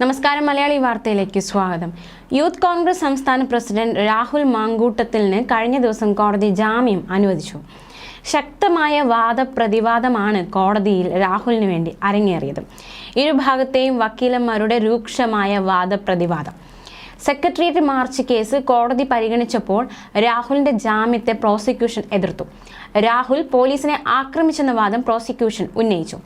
നമസ്കാരം, മലയാളി വാർത്തയിലേക്ക് സ്വാഗതം. യൂത്ത് കോൺഗ്രസ് സംസ്ഥാന പ്രസിഡന്റ് രാഹുൽ മാങ്കൂട്ടത്തിലിന് കഴിഞ്ഞ ദിവസം കോടതി ജാമ്യം അനുവദിച്ചു. ശക്തമായ വാദപ്രതിവാദമാണ് കോടതിയിൽ രാഹുലിന് വേണ്ടി അരങ്ങേറിയത്. ഇരുഭാഗത്തെയും വക്കീലന്മാരുടെ രൂക്ഷമായ വാദപ്രതിവാദം. സെക്രട്ടേറിയറ്റ് മാർച്ച് കേസ് കോടതി പരിഗണിച്ചപ്പോൾ രാഹുലിന്റെ ജാമ്യത്തെ പ്രോസിക്യൂഷൻ എതിർത്തു. രാഹുൽ പോലീസിനെ ആക്രമിച്ചെന്ന വാദം പ്രോസിക്യൂഷൻ ഉന്നയിച്ചു.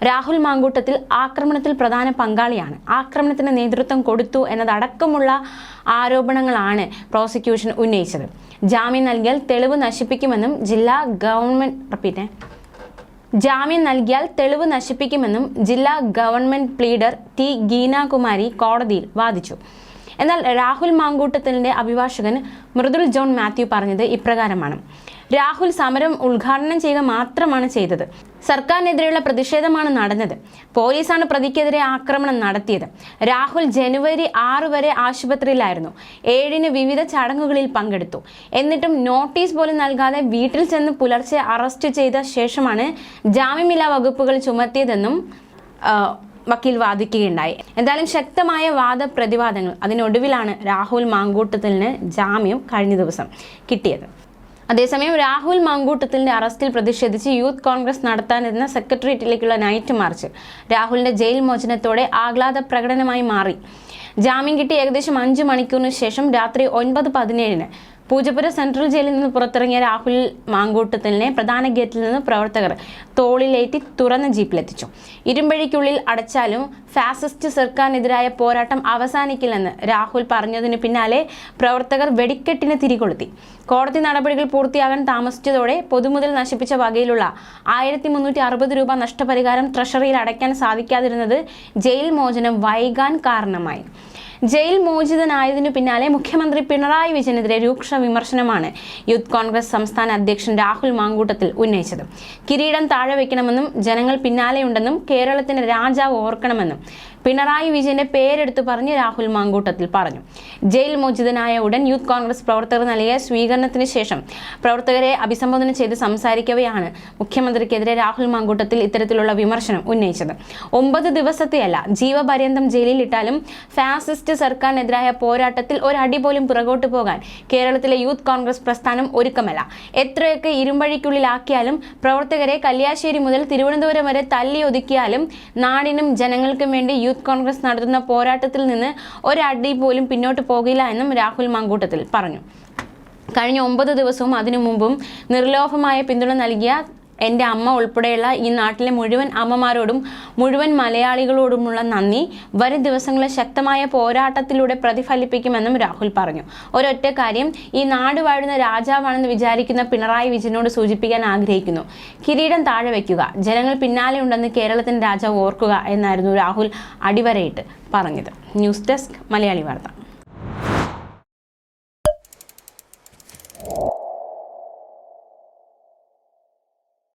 രാഹുൽ മാങ്കൂട്ടത്തിൽ ആക്രമണത്തിൽ പ്രധാന പങ്കാളിയാണ്, ആക്രമണത്തിന് നേതൃത്വം കൊടുത്തു എന്നതടക്കമുള്ള ആരോപണങ്ങളാണ് പ്രോസിക്യൂഷൻ ഉന്നയിച്ചത്. ജാമ്യം നൽകിയാൽ തെളിവ് നശിപ്പിക്കുമെന്നും ജില്ലാ ഗവൺമെന്റ് പ്ലീഡർ ടി ഗീനാകുമാരി കോടതിയിൽ വാദിച്ചു. എന്നാൽ രാഹുൽ മാങ്കൂട്ടത്തിലിന്റെ അഭിഭാഷകൻ മൃദുൽ ജോൺ മാത്യു പറഞ്ഞത് ഇപ്രകാരമാണ്: രാഹുൽ സമരം ഉദ്ഘാടനം ചെയ്യുക മാത്രമാണ് ചെയ്തത്. സർക്കാരിനെതിരെയുള്ള പ്രതിഷേധമാണ് നടന്നത്. പോലീസാണ് പ്രതിക്കെതിരെ ആക്രമണം നടത്തിയത്. രാഹുൽ ജനുവരി 6 വരെ ആശുപത്രിയിലായിരുന്നു. 7-ന് വിവിധ ചടങ്ങുകളിൽ പങ്കെടുത്തു. എന്നിട്ടും നോട്ടീസ് പോലും നൽകാതെ വീട്ടിൽ ചെന്ന് പുലർച്ചെ അറസ്റ്റ് ചെയ്ത ശേഷമാണ് ജാമ്യമില്ലാ വകുപ്പുകൾ ചുമത്തിയതെന്നും വക്കീൽ വാദിക്കുകയുണ്ടായി. എന്തായാലും ശക്തമായ വാദപ്രതിവാദങ്ങൾ, അതിനൊടുവിലാണ് രാഹുൽ മാങ്കൂട്ടത്തിലിന് ജാമ്യം കഴിഞ്ഞ ദിവസം കിട്ടിയത്. അതേസമയം രാഹുൽ മാങ്കൂട്ടത്തിലിന്റെ അറസ്റ്റിൽ പ്രതിഷേധിച്ച് യൂത്ത് കോൺഗ്രസ് നടത്താനിരുന്ന സെക്രട്ടേറിയറ്റിലേക്കുള്ള നൈറ്റ് മാർച്ച് രാഹുലിന്റെ ജയിൽ മോചനത്തോടെ ആഹ്ലാദ പ്രകടനമായി മാറി. ജാമ്യം കിട്ടി ഏകദേശം 5 മണിക്കൂറിന് ശേഷം രാത്രി 9:17-ന് പൂജപ്പുര സെൻട്രൽ ജയിലിൽ നിന്ന് പുറത്തിറങ്ങിയ രാഹുൽ മാങ്കൂട്ടത്തിലിനെ പ്രധാന ഗേറ്റിൽ നിന്ന് പ്രവർത്തകർ തോളിലേറ്റി തുറന്ന ജീപ്പിലെത്തിച്ചു. ഇരുമ്പഴിക്കുള്ളിൽ അടച്ചാലും ഫാസിസ്റ്റ് സർക്കാരിനെതിരായ പോരാട്ടം അവസാനിക്കില്ലെന്ന് രാഹുൽ പറഞ്ഞതിന് പിന്നാലെ പ്രവർത്തകർ വെടിക്കെട്ടിന് തിരികൊളുത്തി. കോടതി നടപടികൾ പൂർത്തിയാകാൻ താമസിച്ചതോടെ പൊതുമുതൽ നശിപ്പിച്ച വകയിലുള്ള 1360 രൂപ നഷ്ടപരിഹാരം ട്രഷറിയിൽ അടയ്ക്കാൻ സാധിക്കാതിരുന്നത് ജയിൽ മോചനം വൈകാൻ കാരണമായി. ജയിൽ മോചിതനായതിനു പിന്നാലെ മുഖ്യമന്ത്രി പിണറായി വിജയനെതിരെ രൂക്ഷ വിമർശനമാണ് യൂത്ത് കോൺഗ്രസ് സംസ്ഥാന അധ്യക്ഷൻ രാഹുൽ മാങ്കൂട്ടത്തിൽ ഉന്നയിച്ചത്. കിരീടം താഴെ വയ്ക്കണമെന്നും ജനങ്ങൾ പിന്നാലെയുണ്ടെന്നും കേരളത്തിന്റെ രാജാവ് ഓർക്കണമെന്നും പിണറായി വിജയന്റെ പേരെടുത്തു പറഞ്ഞ് രാഹുൽ മാങ്കൂട്ടത്തിൽ പറഞ്ഞു. ജയിൽ മോചിതനായ ഉടൻ യൂത്ത് കോൺഗ്രസ് പ്രവർത്തകർ നൽകിയ സ്വീകരണത്തിന് ശേഷം പ്രവർത്തകരെ അഭിസംബോധന ചെയ്ത് സംസാരിക്കവെയാണ് മുഖ്യമന്ത്രിക്കെതിരെ രാഹുൽ മാങ്കൂട്ടത്തിൽ ഇത്തരത്തിലുള്ള വിമർശനം ഉന്നയിച്ചത്. 9 ദിവസത്തെയല്ല, ജീവപര്യന്തം ജയിലിൽ ഇട്ടാലും ഫാസിസ്റ്റ് സർക്കാരിനെതിരായ പോരാട്ടത്തിൽ ഒരടി പോലും പുറകോട്ട് പോകാൻ കേരളത്തിലെ യൂത്ത് കോൺഗ്രസ് പ്രസ്ഥാനം ഒരുക്കമല്ല. എത്രയൊക്കെ ഇരുമ്പഴിക്കുള്ളിലാക്കിയാലും പ്രവർത്തകരെ കല്യാശ്ശേരി മുതൽ തിരുവനന്തപുരം വരെ തല്ലി ഒതുക്കിയാലും നാടിനും ജനങ്ങൾക്കും വേണ്ടി യൂത്ത് കോൺഗ്രസ് നടത്തുന്ന പോരാട്ടത്തിൽ നിന്ന് ഒരടി പോലും പിന്നോട്ട് പോകില്ല എന്നും രാഹുൽ മാങ്കൂട്ടത്തിൽ പറഞ്ഞു. കഴിഞ്ഞ 9 ദിവസവും അതിനു മുമ്പും നിർലോഭമായ പിന്തുണ നൽകിയ എൻ്റെ അമ്മ ഉൾപ്പെടെയുള്ള ഈ നാട്ടിലെ മുഴുവൻ അമ്മമാരോടും മുഴുവൻ മലയാളികളോടുമുള്ള നന്ദി വരും ദിവസങ്ങളിൽ ശക്തമായ പോരാട്ടത്തിലൂടെ പ്രതിഫലിപ്പിക്കുമെന്നും രാഹുൽ പറഞ്ഞു. ഒരൊറ്റ കാര്യം ഈ നാട് വാഴുന്ന രാജാവാണെന്ന് വിചാരിക്കുന്ന പിണറായി വിജയനോട് സൂചിപ്പിക്കാൻ ആഗ്രഹിക്കുന്നു: കിരീടം താഴെ വയ്ക്കുക, ജനങ്ങൾ പിന്നാലെ ഉണ്ടെന്ന് കേരളത്തിൻ്റെ രാജാവ് ഓർക്കുക എന്നായിരുന്നു രാഹുൽ അടിവരയിട്ട് പറഞ്ഞത്. ന്യൂസ് ഡെസ്ക്, മലയാളി വാർത്ത.